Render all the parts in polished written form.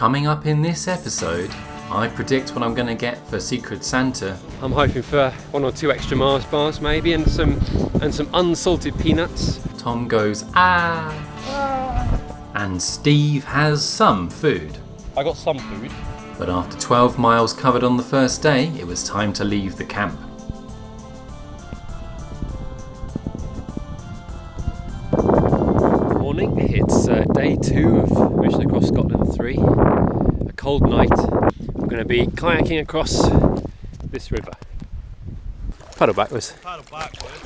Coming up in this episode, I predict what I'm going to get for Secret Santa. I'm hoping for 1 or 2 extra Mars bars maybe, and some unsalted peanuts. Tom goes, ah. And Steve has some food. I got some food. But after 12 miles covered on the first day, it was time to leave the camp. Morning, it's day 2 of Mission Across Scotland 3. A cold night. We're going to be kayaking across this river. Paddle backwards. Paddle backwards.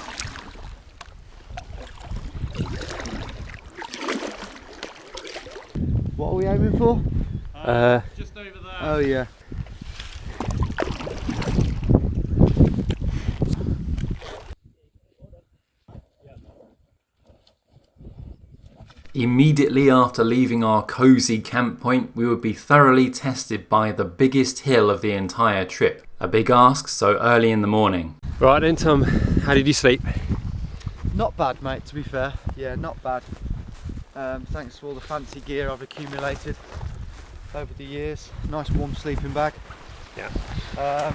What are we aiming for? Just over there. Oh yeah. Immediately after leaving our cosy camp point, we would be thoroughly tested by the biggest hill of the entire trip. A big ask so early in the morning. Right then, Tom, how did you sleep? Not bad, mate, to be fair. Yeah, not bad. Thanks for all the fancy gear I've accumulated over the years. Nice warm sleeping bag. Yeah.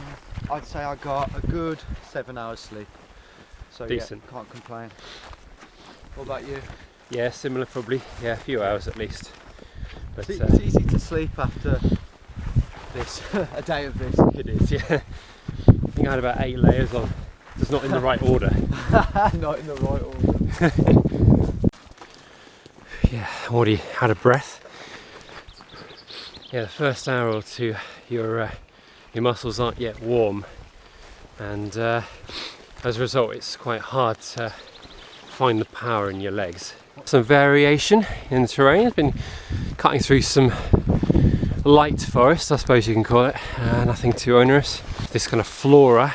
I'd say I got a good 7 hours sleep. So decent. Yeah, can't complain. What about you? Yeah, similar probably. Yeah, a few hours at least. But It's easy to sleep after this, a day of this. it is, yeah. I think I had about 8 layers on. Just not in the right order. Not in the right order. Yeah, already out of breath. Yeah, the first hour or two, your muscles aren't yet warm, and as a result, it's quite hard to find the power in your legs. Some variation in the terrain. I've been cutting through some light forest, I suppose you can call it, nothing too onerous. This kind of flora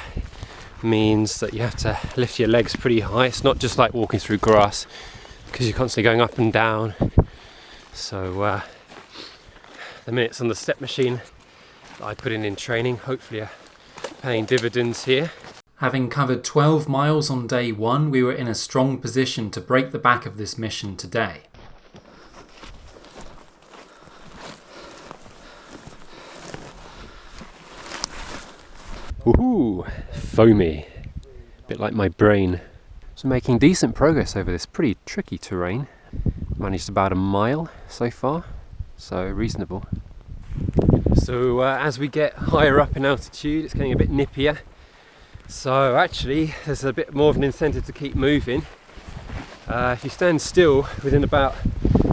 means that you have to lift your legs pretty high. It's not just like walking through grass, because you're constantly going up and down. So the minutes on the step machine that I put in training hopefully are paying dividends here. Having covered 12 miles on day 1, we were in a strong position to break the back of this mission today. Woohoo! Foamy. Bit like my brain. So making decent progress over this pretty tricky terrain. Managed about a mile so far, so reasonable. So as we get higher up in altitude, it's getting a bit nippier. So actually, there's a bit more of an incentive to keep moving. If you stand still within about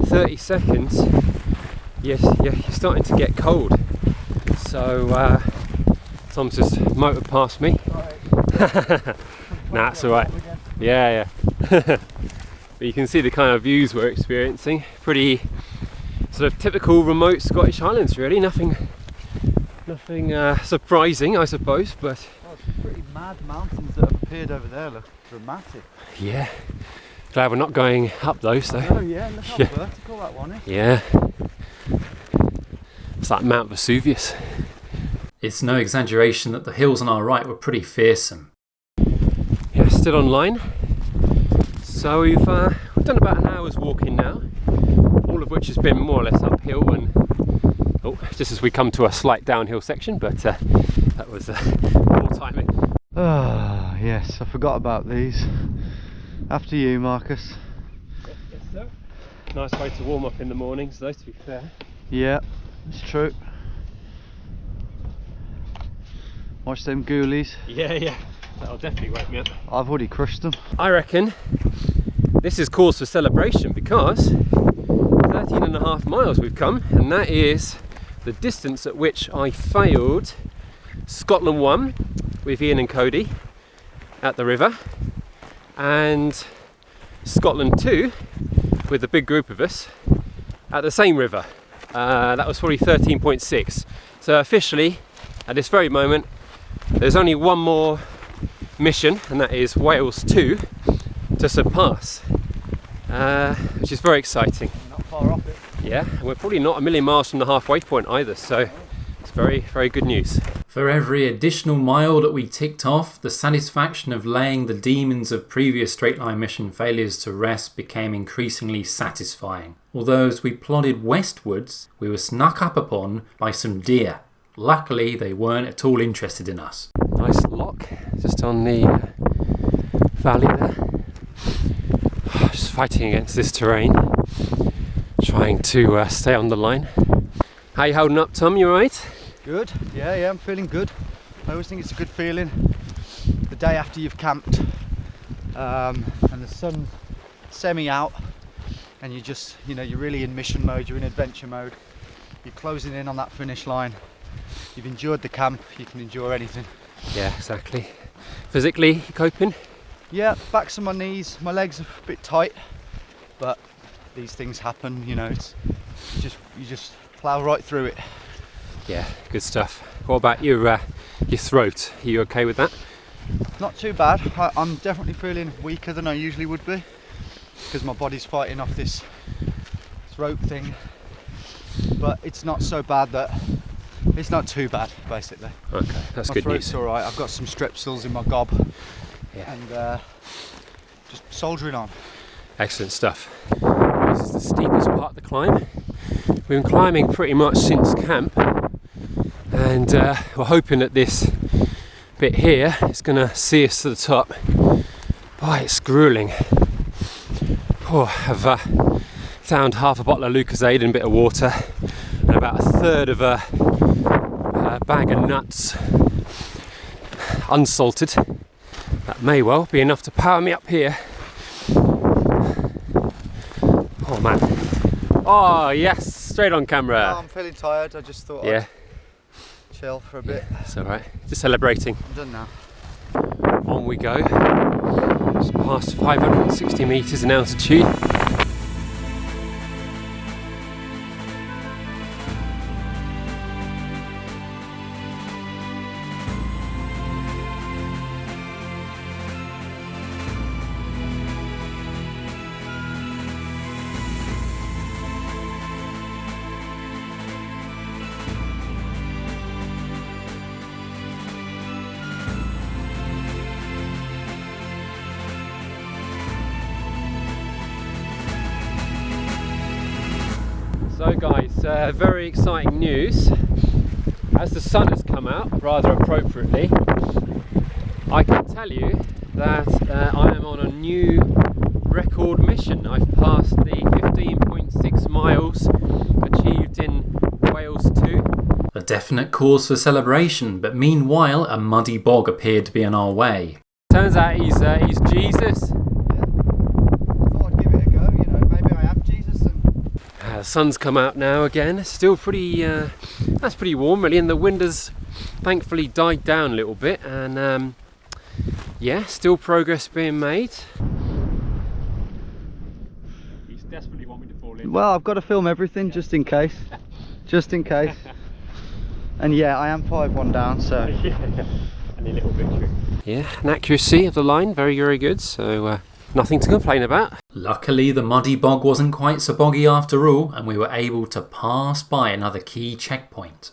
30 seconds, you're starting to get cold. So Tom's just motored past me. Nah, it's alright. Yeah. But you can see the kind of views we're experiencing. Pretty sort of typical remote Scottish Highlands, really. Nothing surprising, I suppose, but Some pretty mad mountains that have appeared over there look dramatic. yeah. Glad we're not going up those though. Oh yeah, look how vertical that one is. Yeah. It's like Mount Vesuvius. It's no exaggeration that the hills on our right were pretty fearsome. Yeah, still online. So we've done about an hour's walking now, all of which has been more or less uphill, and just as we come to a slight downhill section, but that was poor timing. Ah, yes, I forgot about these. After you, Marcus. Yes, sir. Nice way to warm up in the mornings, though, to be fair. Yeah, it's true. Watch them ghoulies. Yeah. That'll definitely wake me up. I've already crushed them. I reckon this is cause for celebration, because 13.5 miles we've come, and that is the distance at which I failed Scotland 1 with Ian and Cody at the river, and Scotland 2 with a big group of us at the same river. That was probably 13.6. So officially, at this very moment, there's only one more mission, and that is Wales 2 to surpass, which is very exciting. Not far off it. Yeah, and we're probably not a million miles from the halfway point either, so it's very, very good news. For every additional mile that we ticked off, the satisfaction of laying the demons of previous straight line mission failures to rest became increasingly satisfying. Although as we plodded westwards, we were snuck up upon by some deer. Luckily, they weren't at all interested in us. Nice lock, just on the valley there. Just fighting against this terrain, trying to stay on the line. How you holding up, Tom? You alright? Good, yeah, I'm feeling good. I always think it's a good feeling the day after you've camped and the sun's semi out and you just, you're really in mission mode, you're in adventure mode. You're closing in on that finish line. You've endured the camp, you can endure anything. Yeah, exactly. Physically, you coping? Yeah, back's on my knees, my legs are a bit tight, but these things happen, you just plough right through it. Yeah, good stuff. What about your throat? Are you okay with that? Not too bad. I'm definitely feeling weaker than I usually would be because my body's fighting off this throat thing, but it's not so bad that it's not too bad basically. Okay, that's my good throat's news. Alright, I've got some strepsils in my gob, Yeah. and just soldiering on. Excellent stuff. This is the steepest part of the climb. We've been climbing pretty much since camp, and we're hoping that this bit here is going to see us to the top. Boy, it's grueling. Oh, I've found half a bottle of Lucozade and a bit of water and about a third of a bag of nuts, unsalted. That may well be enough to power me up here. Oh man. Oh yes, straight on camera. Oh, I'm feeling tired, I just thought Yeah, I'd chill for a bit. it's alright. Just celebrating. I'm done now. On we go. Just past 560 metres in altitude. So guys, very exciting news. As the sun has come out, rather appropriately, I can tell you that I am on a new record mission. I've passed the 15.6 miles achieved in Wales 2. A definite cause for celebration, but meanwhile a muddy bog appeared to be on our way. Turns out he's Jesus. Thought I'd give it a go, maybe I am Jesus. The sun's come out now again. Still pretty, that's pretty warm really, and the wind has thankfully died down a little bit, and yeah, still progress being made. He's desperately want me to fall in. Well, I've got to film everything just in case. Just in case. And yeah, I am 5-1 down, so. Yeah, and a little victory. Yeah, an accuracy of the line, very, very good, so nothing to complain about. Luckily, the muddy bog wasn't quite so boggy after all, and we were able to pass by another key checkpoint.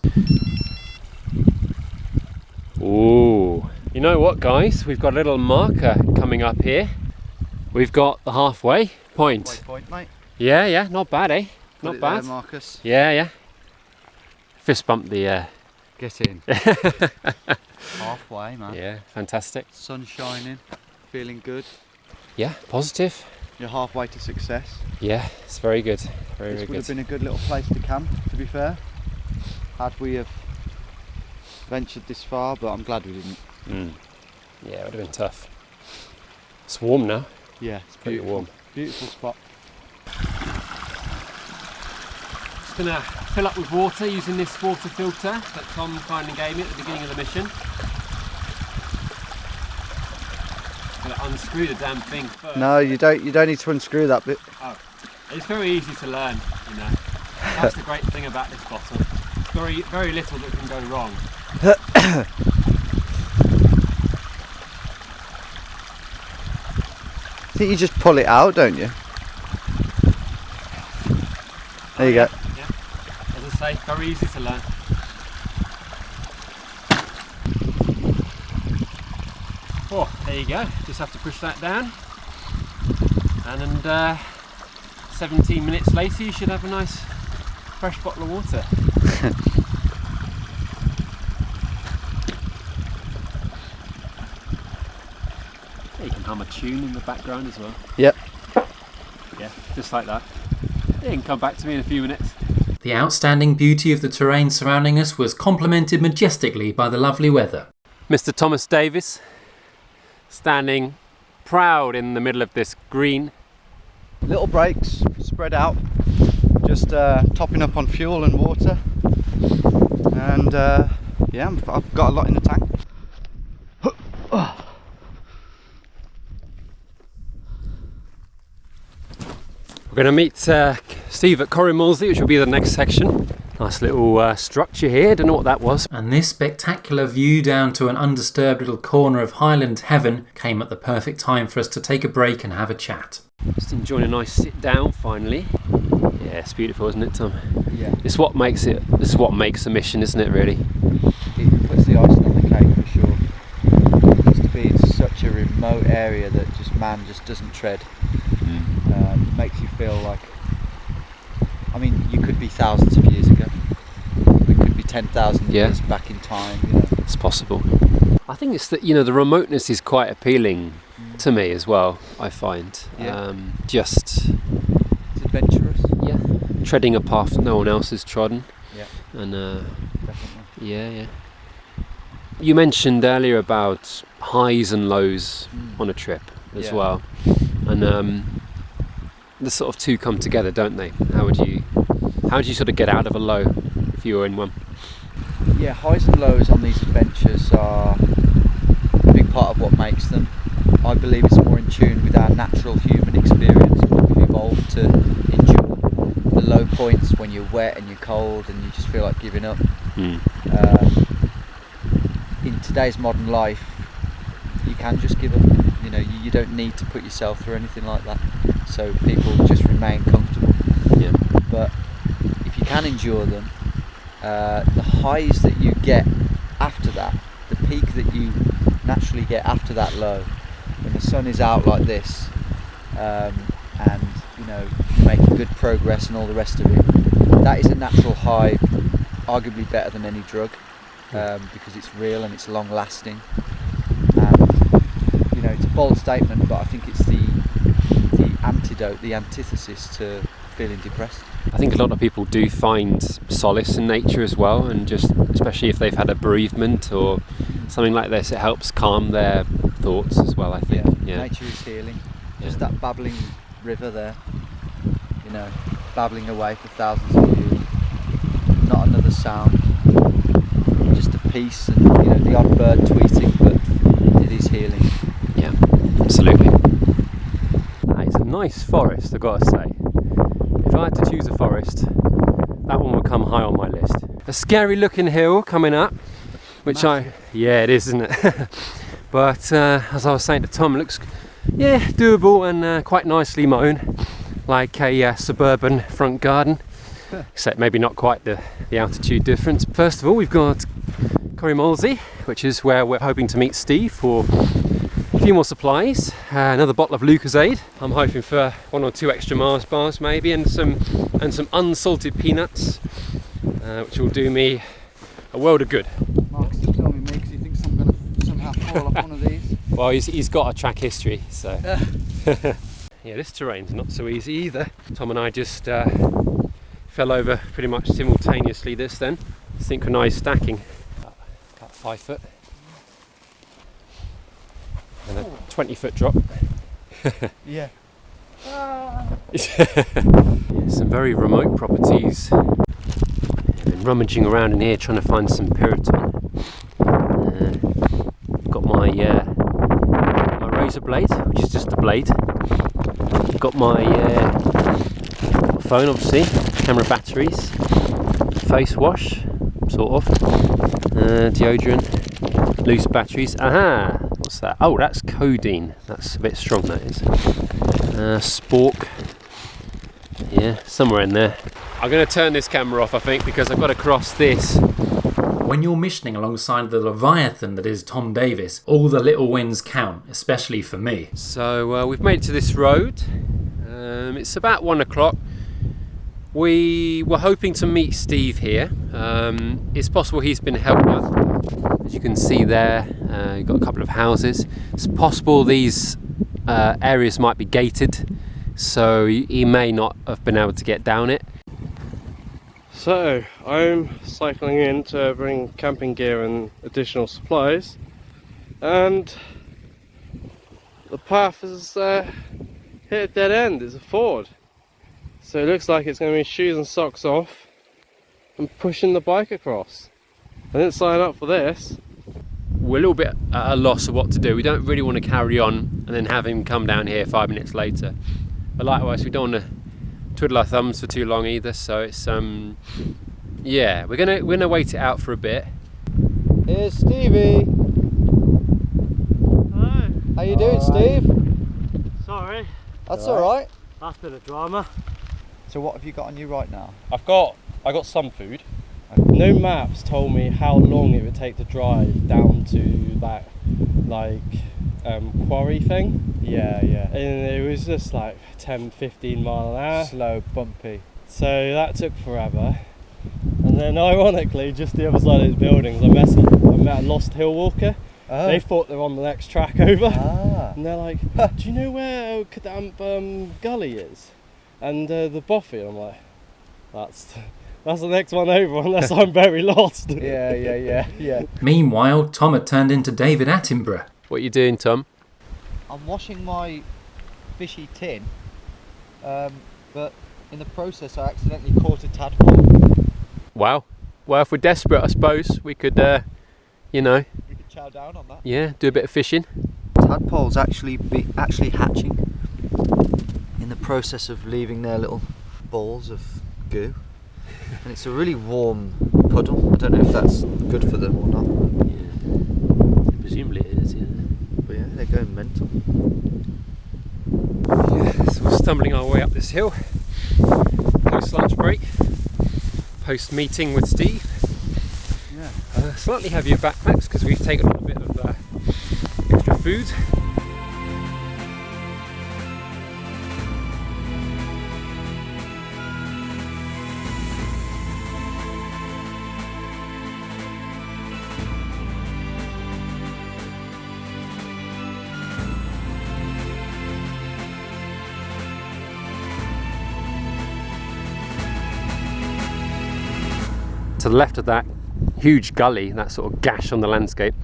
Ooh, you know what guys, we've got a little marker coming up here. We've got the halfway point. Waypoint, mate. Yeah, not bad, eh? Put Not it bad. there, Marcus. Yeah. Fist bump the Get in. Halfway, man. yeah, fantastic. Sun shining, feeling good. Yeah, positive. You're halfway to success. Yeah, it's very good. Very, This very would have good. been a good little place to camp, to be fair, had we have ventured this far, but I'm glad we didn't. Yeah, it would have been tough. It's warm now. Yeah, it's Pretty beautiful. warm. Beautiful spot. Just gonna fill up with water using this water filter that Tom kindly gave me at the beginning of the mission. Gonna unscrew the damn thing first. No, you don't need to unscrew that bit. Oh, it's very easy to learn, you know. That's the great thing about this bottle. Very, very little that can go wrong. I think you just pull it out, don't you? There you go. Yeah, as I say, very easy to learn. Oh, there you go. Just have to push that down, and 17 minutes later you should have a nice fresh bottle of water. You can hum a tune in the background as well. Yep. Yeah, just like that. You can come back to me in a few minutes. The outstanding beauty of the terrain surrounding us was complemented majestically by the lovely weather. Mr. Thomas Davies, standing proud in the middle of this green. Little breaks, spread out, just topping up on fuel and water, and yeah, I've got a lot in the tank. We're going to meet Steve at Corrimalsey, which will be the next section. Nice little structure here, don't know what that was. And this spectacular view down to an undisturbed little corner of Highland heaven came at the perfect time for us to take a break and have a chat. Just enjoying a nice sit down finally. Yeah, it's beautiful, isn't it, Tom? Yeah. It's what makes it. This is what makes a mission, isn't it? Really. It puts the icing on the cake for sure. It needs to be in such a remote area that man just doesn't tread. It makes you feel like, I mean, you could be thousands of years ago. We could be 10,000 years back in time. You know. It's possible. I think it's that, you know, the remoteness is quite appealing to me as well. I find. Yeah. Just. It's adventurous. Yeah. Treading a path no one else has trodden. Yeah. And Definitely. yeah. You mentioned earlier about highs and lows on a trip as well, and the sort of two come together, don't they? How would you sort of get out of a low if you were in one? Yeah, highs and lows on these adventures are a big part of what makes them. I believe it's more in tune with our natural human experience, what we've evolved to endure. The low points when you're wet and you're cold and you just feel like giving up. In today's modern life, you can just give up. You know, you don't need to put yourself through anything like that. So people just remain comfortable. Yeah. But if you can endure them, the highs that you get after that, the peak that you naturally get after that low, when the sun is out like this, and you know, you're making good progress and all the rest of it, that is a natural high, arguably better than any drug, because it's real and it's long lasting. And you know, it's a bold statement, but I think it's the antidote, the antithesis to feeling depressed. I think a lot of people do find solace in nature as well, and just especially if they've had a bereavement or something like this, it helps calm their thoughts as well, I think. Yeah. Nature is healing. Just that babbling river there, you know, babbling away for thousands of years. Not another sound, just a peace, and you know, the odd bird tweeting, but it is healing. Yeah, absolutely. It's a nice forest, I've got to say. If I had to choose a forest, that one would come high on my list. A scary looking hill coming up, which it is, isn't it? But as I was saying to Tom, it looks, doable and quite nicely mown, like a suburban front garden, except maybe not quite the altitude difference. First of all, we've got Corrimalsey, which is where we're hoping to meet Steve for a few more supplies, another bottle of Lucozade. I'm hoping for 1 or 2 extra Mars bars maybe, and some unsalted peanuts, which will do me a world of good. Marcus is filming me because he thinks I'm going to somehow fall off one of these. Well, he's got a track history, so. Yeah, this terrain's not so easy either. Tom and I just fell over pretty much simultaneously this then. Synchronised stacking. Cut 5 foot. And a 20-foot drop. Yeah. Some very remote properties. I've been rummaging around in here trying to find some piriton. I've got my razor blade, which is just a blade. I've got my phone, obviously, camera batteries, face wash, sort of, deodorant, loose batteries. Aha! What's that? Oh, that's codeine. That's a bit strong, that is. Spork. Yeah, somewhere in there. I'm going to turn this camera off, I think, because I've got to cross this When you're missioning alongside the Leviathan that is Tom Davies, all the little wins count, especially for me. So we've made it to this road. It's about 1 o'clock. We were hoping to meet Steve here. It's possible he's been held up. As you can see there, you've got a couple of houses. It's possible these areas might be gated, so he may not have been able to get down it. So I'm cycling in to bring camping gear and additional supplies, and the path has hit a dead end. It's a ford, so it looks like it's going to be shoes and socks off and pushing the bike across. I didn't sign up for this. We're a little bit at a loss of what to do. We don't really want to carry on and then have him come down here 5 minutes later, but likewise we don't want to twiddle our thumbs for too long either, so it's yeah, we're gonna wait it out for a bit. Here's Stevie. Hi. How you doing, Steve? Sorry, That's all right. that's been a drama. So what have you got on you right now? I got some food. No maps told me how long it would take to drive down to that quarry thing. Yeah. And it was just like 10-15 mile an hour. Slow, bumpy. So that took forever. And then ironically, just the other side of those buildings, I met a lost hill walker. Oh. They thought they were on the next track over. Ah. And they're like, do you know where Kadamp Gully is? And the Boffy? I'm like, that's the next one over, unless I'm very lost. Yeah. Meanwhile, Tom had turned into David Attenborough. What are you doing, Tom? I'm washing my fishy tin, but in the process I accidentally caught a tadpole. Wow. Well, if we're desperate, I suppose we could, You could chow down on that. yeah, do a bit of fishing. Tadpoles actually hatching in the process of leaving their little balls of goo, and it's a really warm puddle. I don't know if that's good for them or not. Yeah. Presumably it is, yeah. But yeah, they're going mental. Yeah, so we're stumbling our way up this hill. Post lunch break. Post meeting with Steve. Yeah. Slightly heavier backpacks because we've taken on a bit of extra food. To the left of that huge gully, that sort of gash on the landscape,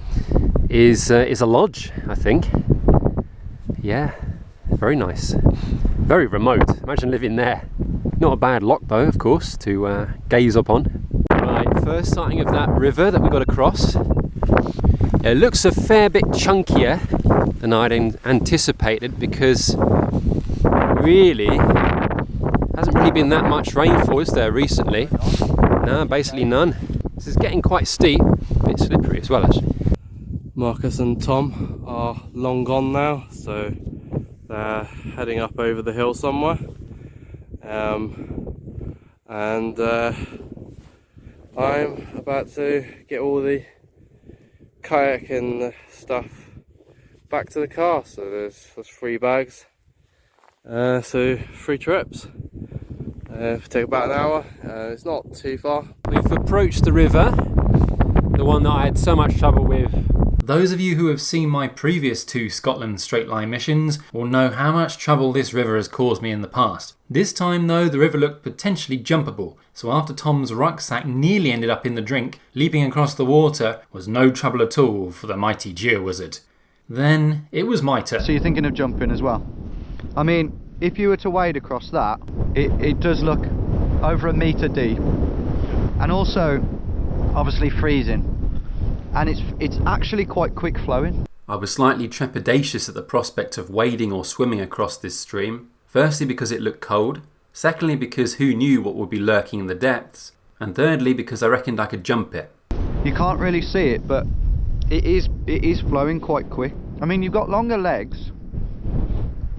is a lodge, I think. Yeah, very nice. Very remote. Imagine living there. Not a bad lock though, of course, to gaze upon. Right, first sighting of that river that we got across. It looks a fair bit chunkier than I'd anticipated, because really hasn't really been that much rainfall, is there, recently? No, basically none. This is getting quite steep, a bit slippery as well, actually. Marcus and Tom are long gone now, so they're heading up over the hill somewhere. And I'm about to get all the kayak and stuff back to the car. So there's 3 bags, so 3 trips. Take about an hour. It's not too far. We've approached the river, the one that I had so much trouble with. Those of you who have seen my previous 2 Scotland straight line missions will know how much trouble this river has caused me in the past. This time though, the river looked potentially jumpable, so after Tom's rucksack nearly ended up in the drink, leaping across the water was no trouble at all for the mighty GeoWizard. Then it was my turn. So you're thinking of jumping as well? I mean, if you were to wade across that, it does look over 1 metre deep, and also obviously freezing, and it's actually quite quick flowing. I was slightly trepidatious at the prospect of wading or swimming across this stream, firstly because it looked cold, secondly because who knew what would be lurking in the depths, and thirdly because I reckoned I could jump it. You can't really see it, but it is flowing quite quick. I mean, you've got longer legs,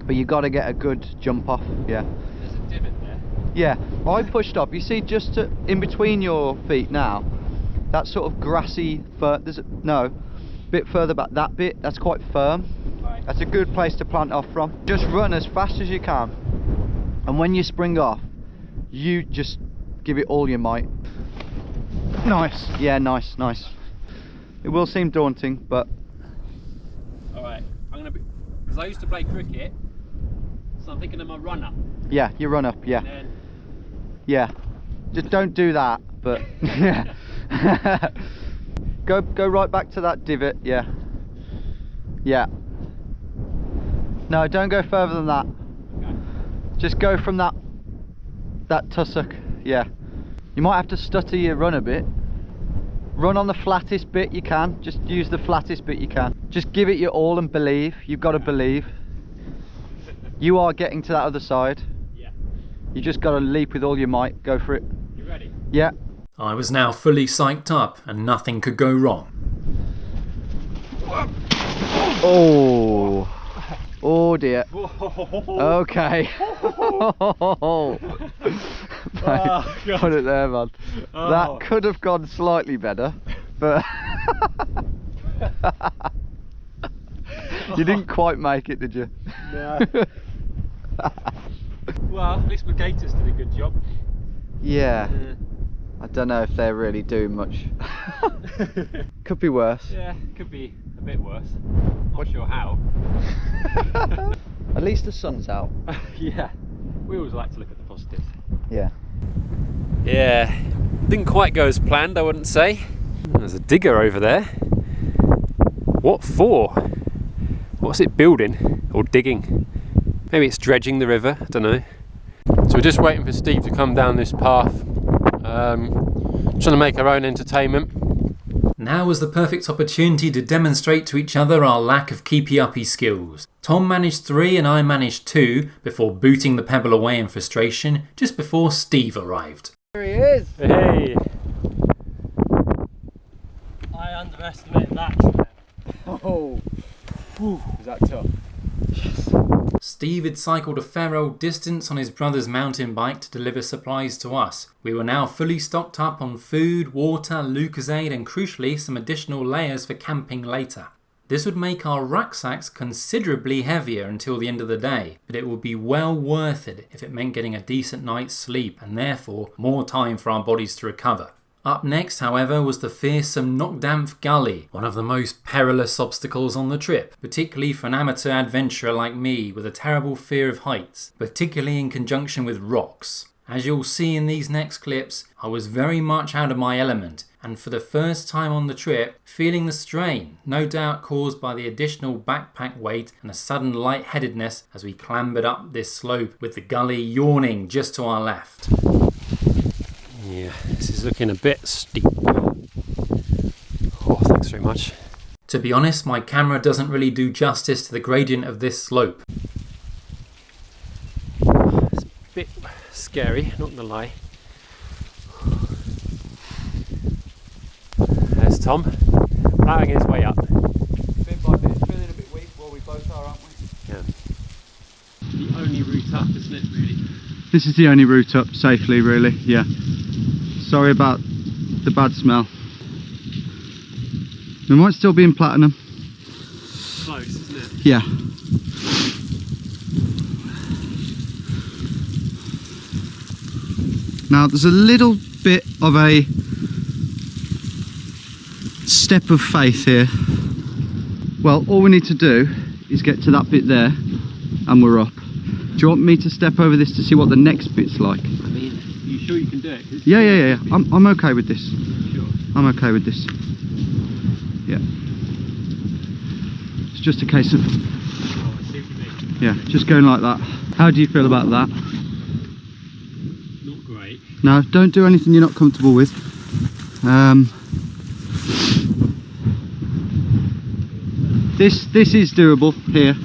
but you got to get a good jump off. Yeah. There's a divot there. Yeah, I pushed up. You see, just in between your feet now, That sort of grassy, there's no, bit further back, that bit, that's quite firm. Right. That's a good place to plant off from. Just run as fast as you can, and when you spring off, you just give it all your might. Nice. Yeah, nice, nice. It will seem daunting, but... Alright, I'm going to be... Because I used to play cricket, so I'm thinking of my run-up. Yeah, you run up, yeah. And then... Yeah. Just don't do that, but... yeah. Go right back to that divot, yeah. Yeah. No, don't go further than that. Okay. Just go from that tussock, yeah. You might have to stutter your run a bit. Run on the flattest bit you can. Just use the flattest bit you can. Just give it your all and believe. You've got to believe. You are getting to that other side. Yeah. You just got to leap with all your might. Go for it. You ready? Yeah. I was now fully psyched up and nothing could go wrong. Oh. Oh dear. Okay. Put it there, man. That could have gone slightly better, but you didn't quite make it, did you? No. Well, at least my gators did a good job. Yeah. I don't know if they're really doing much. Could be worse. Yeah, could be a bit worse. Not sure how. At least the sun's out. Yeah, we always like to look at the positives. Yeah. Yeah, didn't quite go as planned, I wouldn't say. There's a digger over there. What for? What's it building or digging? Maybe it's dredging the river, I don't know. So we're just waiting for Steve to come down this path. Trying to make our own entertainment. Now was the perfect opportunity to demonstrate to each other our lack of keepy-uppy skills. Tom managed 3 and I managed 2 before booting the pebble away in frustration just before Steve arrived. There he is! Hey! I underestimated that. Oh! Whew, is that tough? Steve had cycled a fair old distance on his brother's mountain bike to deliver supplies to us. We were now fully stocked up on food, water, Lucozade and crucially some additional layers for camping later. This would make our rucksacks considerably heavier until the end of the day, but it would be well worth it if it meant getting a decent night's sleep and therefore more time for our bodies to recover. Up next, however, was the fearsome Knockdamph Gully, one of the most perilous obstacles on the trip, particularly for an amateur adventurer like me with a terrible fear of heights, particularly in conjunction with rocks. As you'll see in these next clips, I was very much out of my element, and for the first time on the trip, feeling the strain, no doubt caused by the additional backpack weight and a sudden lightheadedness as we clambered up this slope with the gully yawning just to our left. Yeah, this is looking a bit steep. Oh, thanks very much. To be honest, my camera doesn't really do justice to the gradient of this slope. It's a bit scary, not gonna lie. There's Tom, plowing his way up. Bit by bit, feeling a bit weak. Well, we both are, aren't we? Yeah. The only route up, isn't it, really? This is the only route up safely, really, yeah. Sorry about the bad smell. We might still be in platinum. Close, isn't it? Yeah. Now there's a little bit of a step of faith here. Well, all we need to do is get to that bit there and we're up. Do you want me to step over this to see what the next bit's like? I mean, are you sure you can do it? Yeah. I'm okay with this. Sure. I'm okay with this. Yeah. It's just a case of, Oh, I see what you mean. yeah, just going like that. How do you feel about that? Not great. No, don't do anything you're not comfortable with. This is doable here.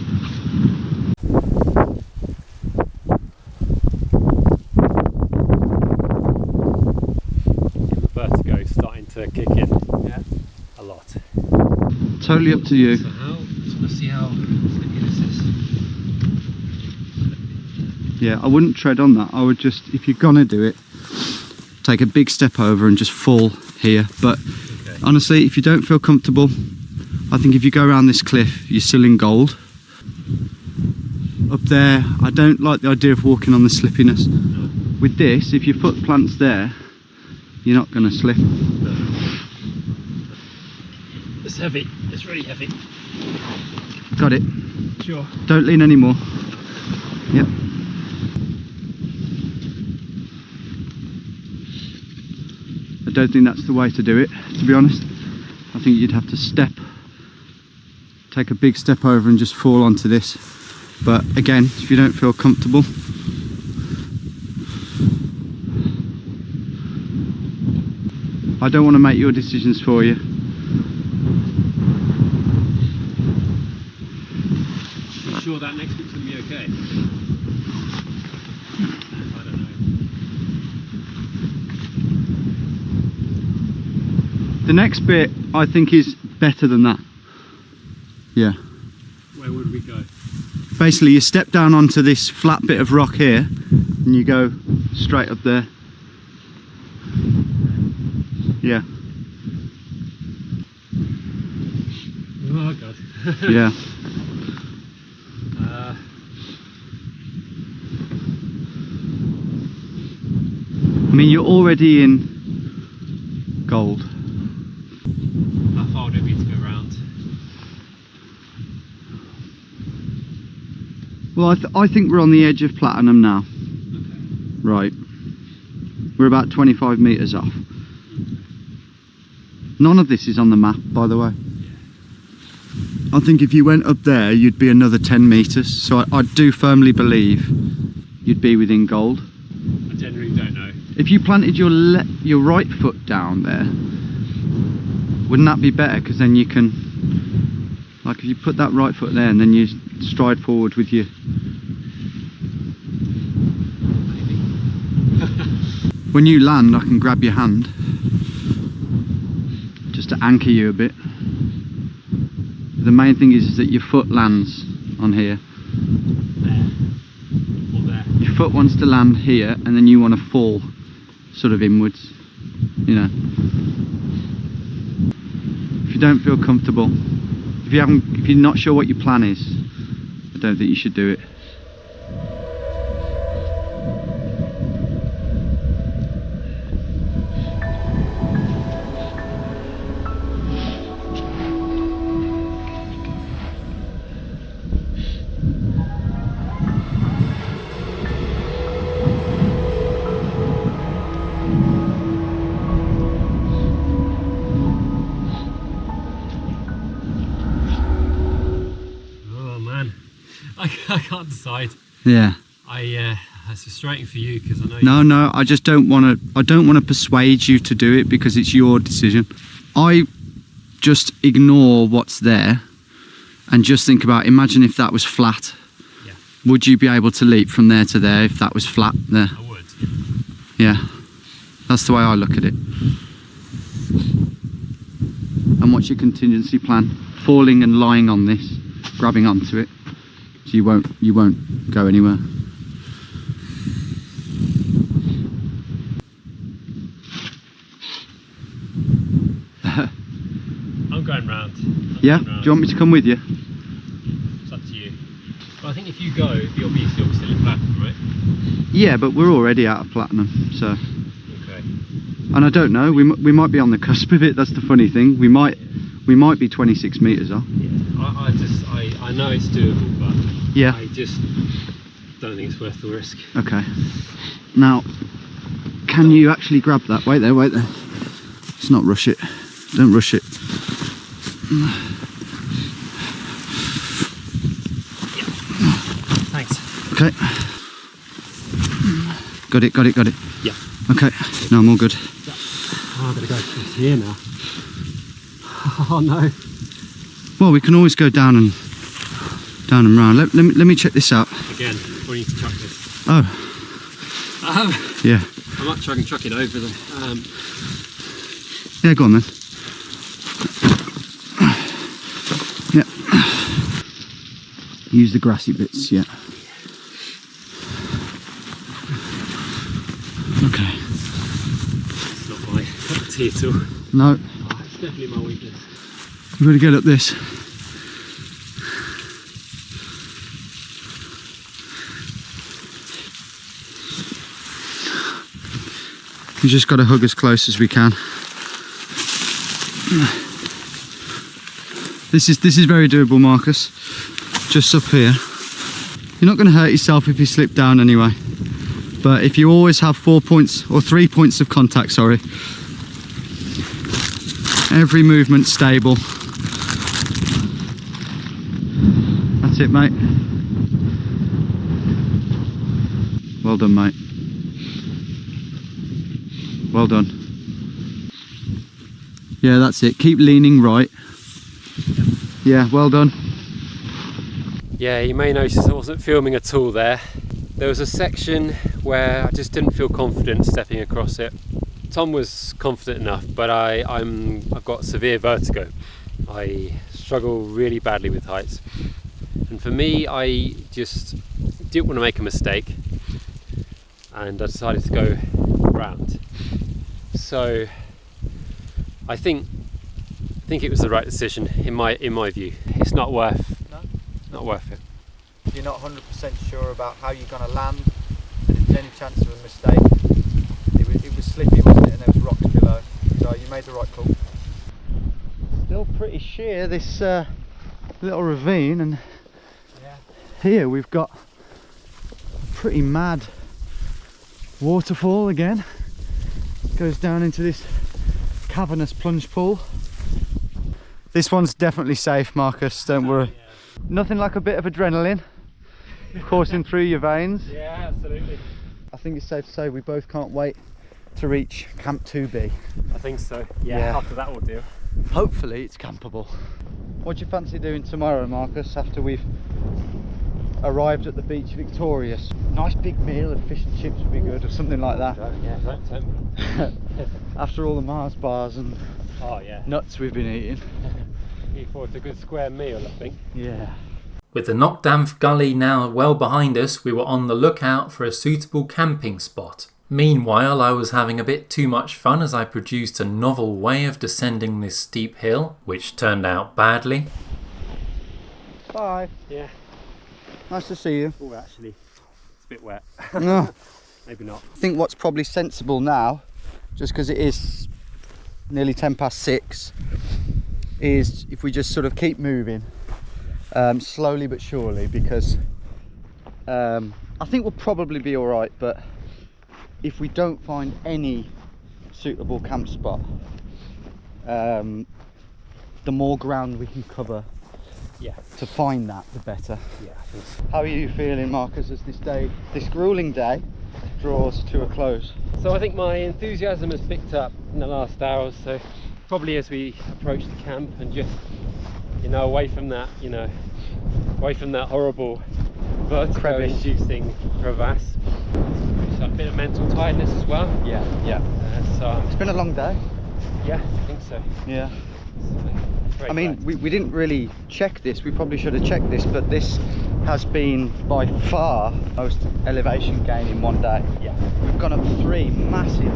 Vertigo starting to kick in. Yeah. A lot. Totally up to you. So let's see how slippy this is. Yeah, I wouldn't tread on that. I would just, if you're gonna do it, take a big step over and just fall here, but honestly, if you don't feel comfortable, I think if you go around this cliff, you're still in gold. Up there, I don't like the idea of walking on the slippiness. With this, if your foot plants there, you're not going to slip. It's heavy, it's really heavy. Got it. Sure. Don't lean anymore. Yep. I don't think that's the way to do it, to be honest. I think you'd have to take a big step over and just fall onto this. But again, if you don't feel comfortable, I don't want to make your decisions for you. You sure that next bit's going to be okay? I don't know. The next bit, I think, is better than that. Yeah. Where would we go? Basically, you step down onto this flat bit of rock here, and you go straight up there. Yeah. Oh god. Yeah. I mean, you're already in gold. How far would it be to go round? Well, I think we're on the edge of platinum now. Okay. Right. We're about 25 metres off. None of this is on the map, by the way. I think if you went up there, you'd be another 10 metres. So I do firmly believe you'd be within gold. I generally don't know. If you planted your right foot down there, wouldn't that be better? Because then you can, like, if you put that right foot there and then you stride forward with your... When you land, I can grab your hand just to anchor you a bit. The main thing is that your foot lands on here. There. Or there. Your foot wants to land here, and then you want to fall sort of inwards, you know. If you don't feel comfortable, if you're not sure what your plan is, I don't think you should do it. I can't decide. Yeah. It's frustrating for you because I know. No, I just don't want to. I don't want to persuade you to do it because it's your decision. I just ignore what's there and just think about. Imagine if that was flat. Yeah. Would you be able to leap from there to there if that was flat there? I would. Yeah. That's the way I look at it. And what's your contingency plan? Falling and lying on this, grabbing onto it. So you won't go anywhere. I'm going round. Yeah? Do you want me to come with you? It's up to you. But I think if you go, you'll be still in platinum, right? Yeah, but we're already out of platinum, so. Okay. And I don't know. We might be on the cusp of it. That's the funny thing. We might be 26 meters off. Yeah. I know it's doable, but yeah. I just don't think it's worth the risk. Okay. Now, can you actually grab that? Wait there. Let's not rush it. Don't rush it. Yeah. Thanks. Okay. Got it. Yeah. Okay. No, I'm all good. Oh, I've got to go here now. Oh no. Well, we can always go down and round. Let me check this out. Again, we need to chuck this. Oh. Yeah. I might try and chuck it over them. Yeah, go on then. Yeah. Use the grassy bits, yeah. Okay. It's not my cup of tea at all. No. Oh, it's definitely my weakness. We've got to get up this. You just got to hug as close as we can. This is very doable, Marcus. Just up here. You're not going to hurt yourself if you slip down anyway. But if you always have 4 points or 3 points of contact, sorry. Every movement stable. That's it, mate. Well done, mate. Well done. Yeah, that's it. Keep leaning right. Yeah, well done. Yeah, you may notice I wasn't filming at all there. There was a section where I just didn't feel confident stepping across it. Tom was confident enough, but I've got severe vertigo. I struggle really badly with heights. And for me, I just didn't want to make a mistake. And I decided to go round. So I think it was the right decision in my view. It's not worth it. You're not 100% sure about how you're going to land, and if there's any chance of a mistake. It was slippy, wasn't it, and there was rocks below, so you made the right call. Still pretty sheer, this little ravine, and here we've got a pretty mad waterfall again. It goes down into this cavernous plunge pool. This one's definitely safe, Marcus, don't worry. Nothing like a bit of adrenaline coursing through your veins. Yeah, absolutely. I think it's safe to say we both can't wait to reach Camp 2B. I think so. Yeah. After that ordeal. Hopefully it's campable. What do you fancy doing tomorrow, Marcus, after we've arrived at the beach victorious? Nice big meal of fish and chips would be good, or something like that. Yeah, don't tempt me. After all the Mars bars and nuts we've been eating. Looking forward to a good square meal, I think. Yeah. With the Knockdamph Gully now well behind us, we were on the lookout for a suitable camping spot. Meanwhile, I was having a bit too much fun as I produced a novel way of descending this steep hill, which turned out badly. Bye. Yeah. Nice to see you. Oh, actually, it's a bit wet. No. Maybe not. I think what's probably sensible now, just because it is nearly 6:10, is if we just sort of keep moving slowly but surely, because I think we'll probably be all right, but if we don't find any suitable camp spot, the more ground we can cover to find that, the better. Yeah, I think so. How are you feeling, Marcus, as this grueling day draws to a close? So I think my enthusiasm has picked up in the last hour or so, probably as we approach the camp and just, away from that horrible vertigo-inducing crevasse. So a bit of mental tiredness as well. Yeah. So It's been a long day. yeah, I think so. Yeah. Very I mean, glad. we didn't really check this. We probably should have checked this, but this has been by far most elevation gain in one day. Yeah, We've gone up 3 massive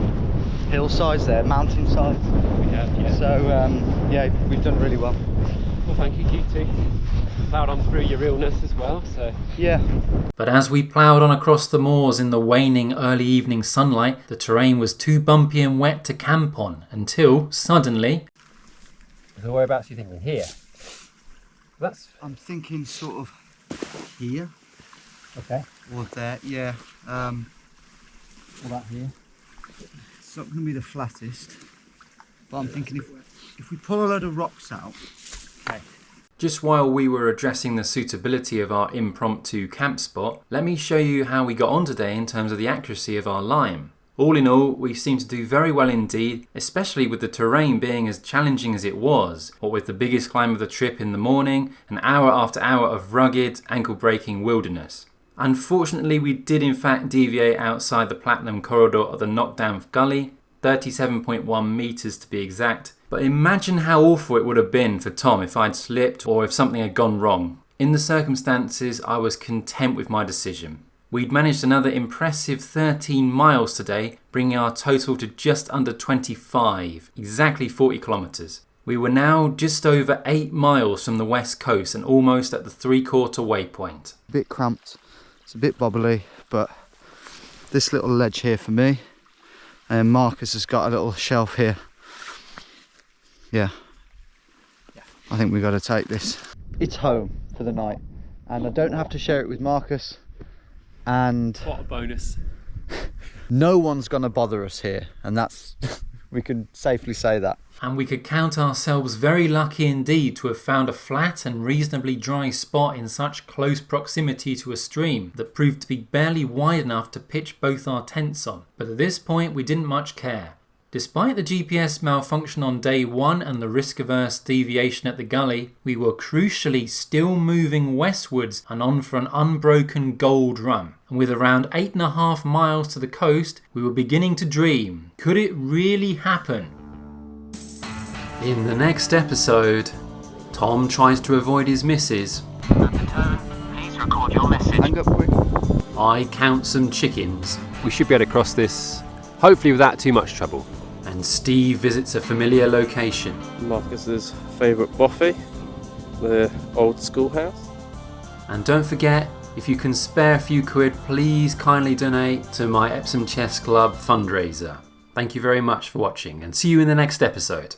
hillsides there, mountainsides. we have. Yeah. So we've done really well. Well, thank you, you too. Ploughed on through your illness as well. So Yeah. But as we ploughed on across the moors in the waning early evening sunlight, the terrain was too bumpy and wet to camp on until, suddenly... So whereabouts are you thinking? Here? I'm thinking sort of here Okay. or there. Yeah. What about here? It's not going to be the flattest, but I'm thinking if we pull a load of rocks out. Okay. Just while we were addressing the suitability of our impromptu camp spot, let me show you how we got on today in terms of the accuracy of our lime. All in all, we seemed to do very well indeed, especially with the terrain being as challenging as it was, what with the biggest climb of the trip in the morning, and hour after hour of rugged, ankle-breaking wilderness. Unfortunately, we did in fact deviate outside the platinum corridor of the Knockdamph Gully, 37.1 metres to be exact, but imagine how awful it would have been for Tom if I'd slipped or if something had gone wrong. In the circumstances, I was content with my decision. We'd managed another impressive 13 miles today, bringing our total to just under 25, exactly 40 kilometres. We were now just over 8 miles from the west coast and almost at the 3/4 waypoint. A bit cramped, it's a bit bobbly, but this little ledge here for me, and Marcus has got a little shelf here. Yeah, I think we've got to take this. It's home for the night, and I don't have to share it with Marcus, and What a bonus. no one's going to bother us here, and that's we can safely say that. And we could count ourselves very lucky indeed to have found a flat and reasonably dry spot in such close proximity to a stream that proved to be barely wide enough to pitch both our tents on. But at this point we didn't much care. Despite the GPS malfunction on day 1 and the risk-averse deviation at the gully, we were crucially still moving westwards and on for an unbroken gold run. And with around 8.5 miles to the coast, we were beginning to dream. Could it really happen? In the next episode, Tom tries to avoid his missus. At the tone, please record your message. Hang up quick. I count some chickens. We should be able to cross this, hopefully without too much trouble. And Steve visits a familiar location. Marcus's favourite bothy, the old schoolhouse. And don't forget, if you can spare a few quid, please kindly donate to my Epsom Chess Club fundraiser. Thank you very much for watching, and see you in the next episode.